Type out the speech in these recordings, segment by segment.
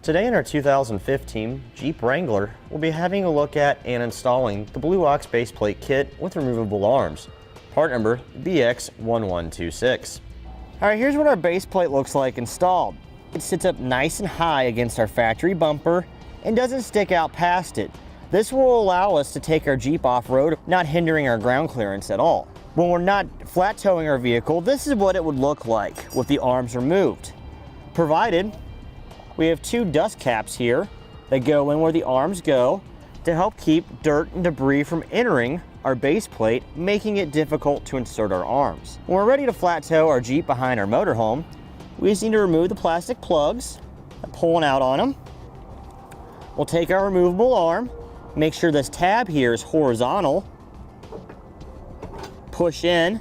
Today in our 2015 Jeep Wrangler, we'll be having a look at and installing the Blue Ox base plate kit with removable arms, part number BX1126. Alright, here's what our base plate looks like installed. It sits up nice and high against our factory bumper and doesn't stick out past it. This will allow us to take our Jeep off-road, not hindering our ground clearance at all. When we're not flat towing our vehicle, this is what it would look like with the arms removed. Provided we have two dust caps here that go in where the arms go to help keep dirt and debris from entering our base plate, making it difficult to insert our arms. When we're ready to flat tow our Jeep behind our motorhome, we just need to remove the plastic plugs, pulling out on them. We'll take our removable arm, make sure this tab here is horizontal, push in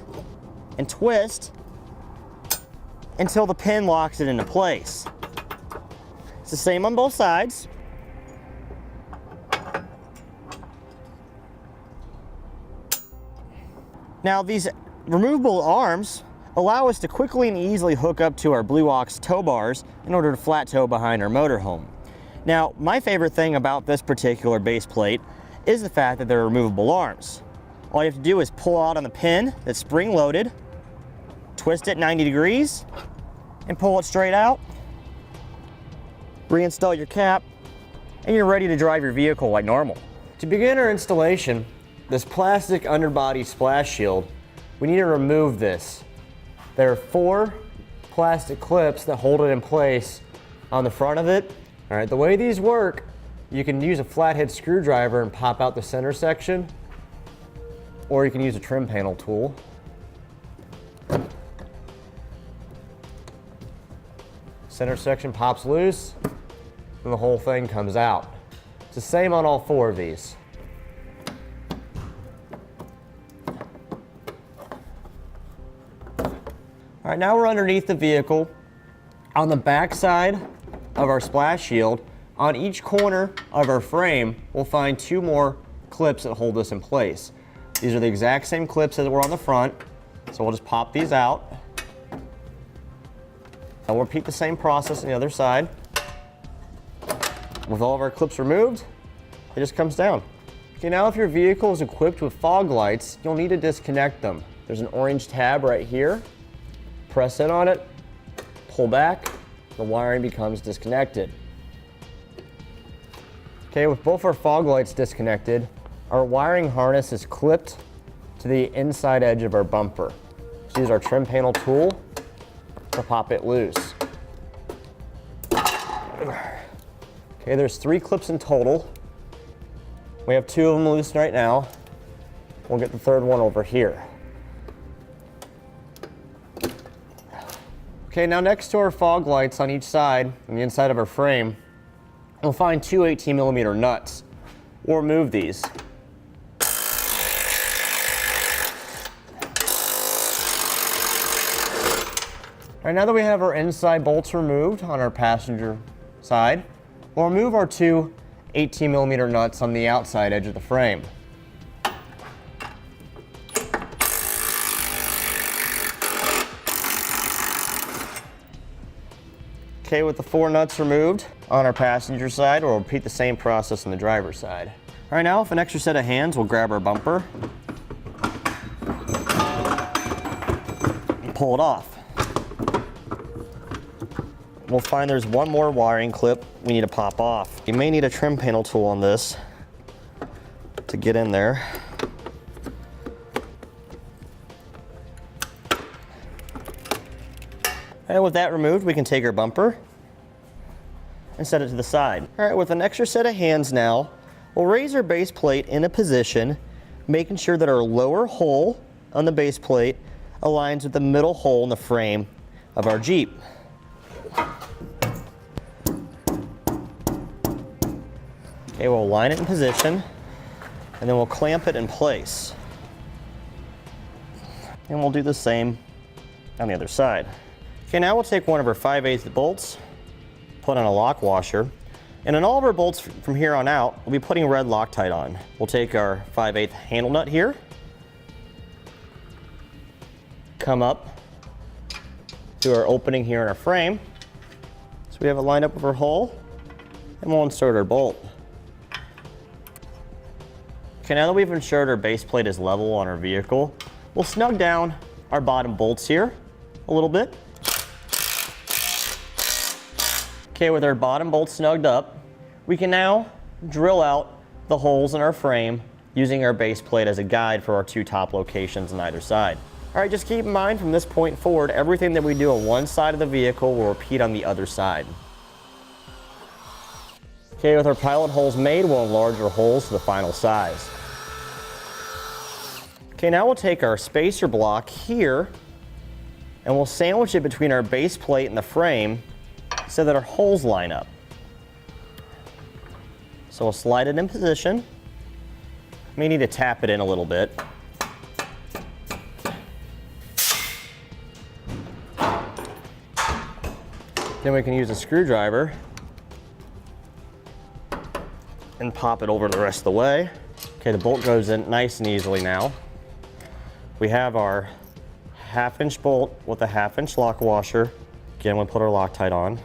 and twist until the pin locks it into place. It's the same on both sides. Now these removable arms allow us to quickly and easily hook up to our Blue Ox tow bars in order to flat tow behind our motorhome. Now my favorite thing about this particular base plate is the fact that they're removable arms. All you have to do is pull out on the pin that's spring loaded, twist it 90 degrees, and pull it straight out. Reinstall your cap, and you're ready to drive your vehicle like normal. To begin our installation, this plastic underbody splash shield, we need to remove this. There are 4 plastic clips that hold it in place on the front of it. All right, the way these work, you can use a flathead screwdriver and pop out the center section, or you can use a trim panel tool. Center section pops loose, and the whole thing comes out. It's the same on all 4 of these. All right, now we're underneath the vehicle. On the back side of our splash shield, on each corner of our frame, we'll find 2 more clips that hold this in place. These are the exact same clips as were on the front, so we'll just pop these out. And we'll repeat the same process on the other side. With all of our clips removed, it just comes down. Okay, now if your vehicle is equipped with fog lights, you'll need to disconnect them. There's an orange tab right here. Press in on it, pull back, the wiring becomes disconnected. Okay, with both our fog lights disconnected, our wiring harness is clipped to the inside edge of our bumper. So use our trim panel tool to pop it loose. Okay, there's 3 clips in total. We have 2 of them loose right now. We'll get the 3rd one over here. Okay, now next to our fog lights on each side, on the inside of our frame, we'll find 2 18mm nuts. We'll remove these. All right, now that we have our inside bolts removed on our passenger side, we'll remove our 2 18mm nuts on the outside edge of the frame. Okay, with the 4 nuts removed on our passenger side, we'll repeat the same process on the driver's side. All right, now with an extra set of hands, we'll grab our bumper and pull it off. We'll find there's 1 more wiring clip we need to pop off. You may need a trim panel tool on this to get in there. And with that removed, we can take our bumper and set it to the side. All right, with an extra set of hands now, we'll raise our base plate in a position, making sure that our lower hole on the base plate aligns with the middle hole in the frame of our Jeep. Okay, we'll align it in position, and then we'll clamp it in place. And we'll do the same on the other side. Okay, now we'll take one of our 5/8 bolts, put on a lock washer, and on all of our bolts from here on out, we'll be putting red Loctite on. We'll take our 5/8 handle nut here, come up to our opening here in our frame. So we have it lined up with our hole. and we'll insert our bolt. Okay, now that we've ensured our base plate is level on our vehicle, we'll snug down our bottom bolts here a little bit. Okay, with our bottom bolts snugged up, we can now drill out the holes in our frame using our base plate as a guide for our two top locations on either side. All right, just keep in mind from this point forward, everything that we do on one side of the vehicle will repeat on the other side. Okay, with our pilot holes made, we'll enlarge our holes to the final size. Okay, now we'll take our spacer block here and we'll sandwich it between our base plate and the frame so that our holes line up. So we'll slide it in position. May need to tap it in a little bit. Then we can use a screwdriver and pop it over the rest of the way. Okay, the bolt goes in nice and easily now. We have our 1/2-inch bolt with a 1/2-inch lock washer. Again, we'll put our Loctite on.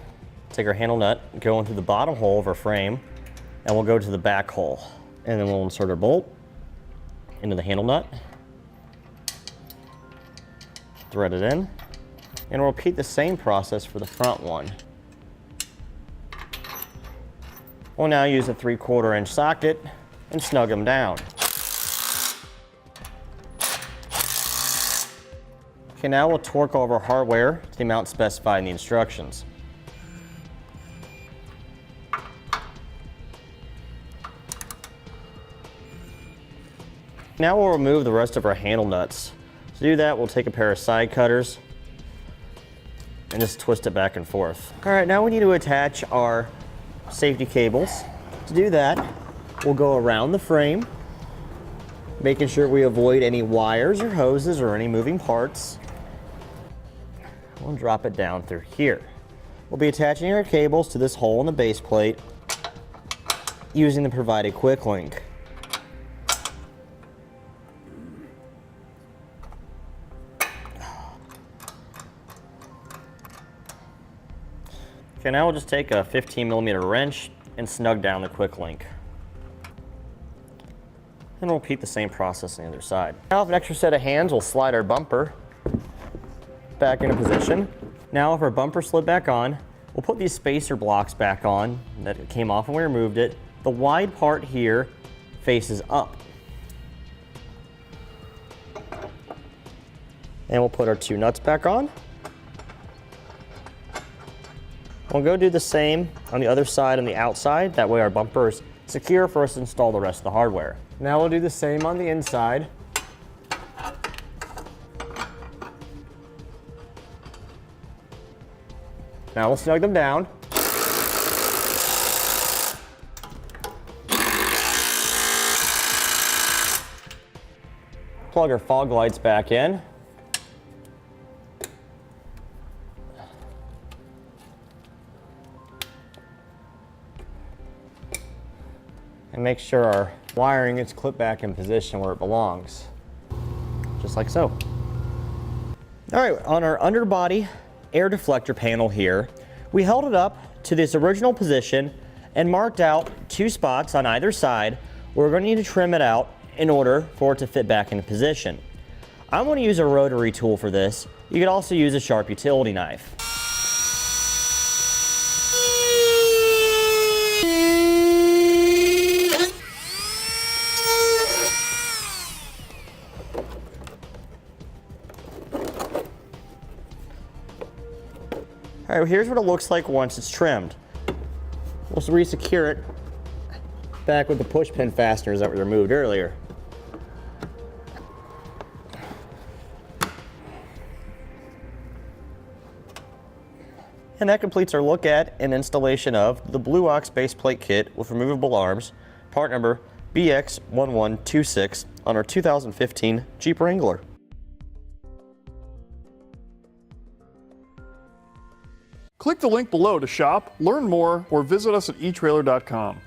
Take our handle nut, go into the bottom hole of our frame, and we'll go to the back hole. And then we'll insert our bolt into the handle nut, thread it in, and we'll repeat the same process for the front one. We'll now use a 3/4 inch socket and snug them down. Okay, now we'll torque all of our hardware to the amount specified in the instructions. Now we'll remove the rest of our handle nuts. To do that, we'll take a pair of side cutters and just twist it back and forth. All right, now we need to attach our safety cables. To do that, we'll go around the frame, making sure we avoid any wires or hoses or any moving parts. We'll drop it down through here. We'll be attaching our cables to this hole in the base plate using the provided quick link. Okay, now we'll just take a 15mm wrench and snug down the quick link. And we'll repeat the same process on the other side. Now with an extra set of hands, we'll slide our bumper back into position. Now if our bumper slid back on, we'll put these spacer blocks back on that came off when we removed it. The wide part here faces up. And we'll put our two nuts back on. We'll go do the same on the other side on the outside. That way our bumper is secure for us to install the rest of the hardware. Now we'll do the same on the inside. Now we'll snug them down. Plug our fog lights back in. And make sure our wiring is clipped back in position where it belongs, just like so. All right, on our underbody air deflector panel here, we held it up to this original position and marked out 2 spots on either side. We're going to need to trim it out in order for it to fit back into position. I'm going to use a rotary tool for this. You could also use a sharp utility knife. All right, here's what it looks like once it's trimmed. We'll re-secure it back with the push pin fasteners that we removed earlier. And that completes our look at and installation of the Blue Ox base plate kit with removable arms, part number BX1126 on our 2015 Jeep Wrangler. Click the link below to shop, learn more, or visit us at etrailer.com.